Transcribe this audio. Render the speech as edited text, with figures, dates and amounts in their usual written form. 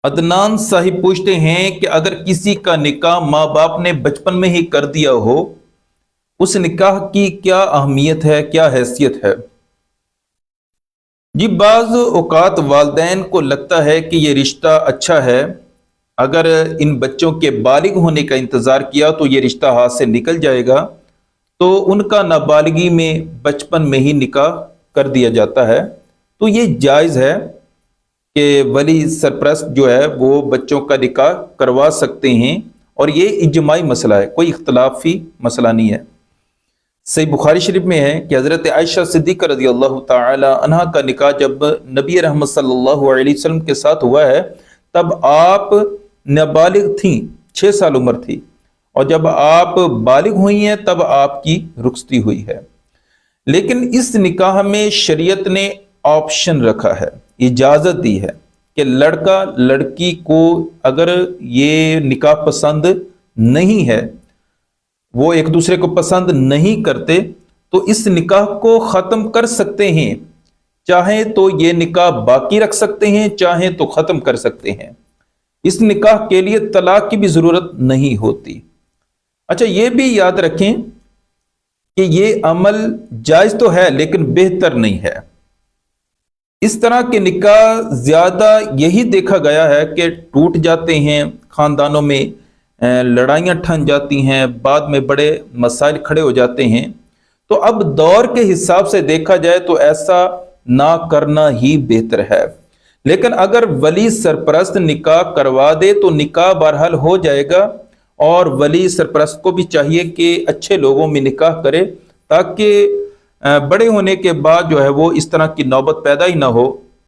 عدنان صاحب پوچھتے ہیں کہ اگر کسی کا نکاح ماں باپ نے بچپن میں ہی کر دیا ہو، اس نکاح کی کیا اہمیت ہے، کیا حیثیت ہے؟ جی، بعض اوقات والدین کو لگتا ہے کہ یہ رشتہ اچھا ہے، اگر ان بچوں کے بالغ ہونے کا انتظار کیا تو یہ رشتہ ہاتھ سے نکل جائے گا، تو ان کا نابالغی میں بچپن میں ہی نکاح کر دیا جاتا ہے۔ تو یہ جائز ہے کہ ولی سرپرست جو ہے وہ بچوں کا نکاح کروا سکتے ہیں، اور یہ اجماعی مسئلہ ہے، کوئی اختلافی مسئلہ نہیں ہے۔ صحیح بخاری شریف میں ہے کہ حضرت عائشہ صدیقہ رضی اللہ تعالی عنہا کا نکاح جب نبی رحمت صلی اللہ علیہ وسلم کے ساتھ ہوا ہے، تب آپ نابالغ تھیں، 6 سال عمر تھی، اور جب آپ بالغ ہوئی ہیں تب آپ کی رخصتی ہوئی ہے۔ لیکن اس نکاح میں شریعت نے آپشن رکھا ہے، اجازت دی ہے کہ لڑکا لڑکی کو اگر یہ نکاح پسند نہیں ہے، وہ ایک دوسرے کو پسند نہیں کرتے، تو اس نکاح کو ختم کر سکتے ہیں، چاہیں تو یہ نکاح باقی رکھ سکتے ہیں، چاہیں تو ختم کر سکتے ہیں۔ اس نکاح کے لیے طلاق کی بھی ضرورت نہیں ہوتی۔ اچھا، یہ بھی یاد رکھیں کہ یہ عمل جائز تو ہے لیکن بہتر نہیں ہے۔ اس طرح کے نکاح زیادہ یہی دیکھا گیا ہے کہ ٹوٹ جاتے ہیں، خاندانوں میں لڑائیاں ٹھن جاتی ہیں، بعد میں بڑے مسائل کھڑے ہو جاتے ہیں۔ تو اب دور کے حساب سے دیکھا جائے تو ایسا نہ کرنا ہی بہتر ہے، لیکن اگر ولی سرپرست نکاح کروا دے تو نکاح بہرحال ہو جائے گا، اور ولی سرپرست کو بھی چاہیے کہ اچھے لوگوں میں نکاح کرے، تاکہ بڑے ہونے کے بعد جو ہے وہ اس طرح کی نوبت پیدا ہی نہ ہو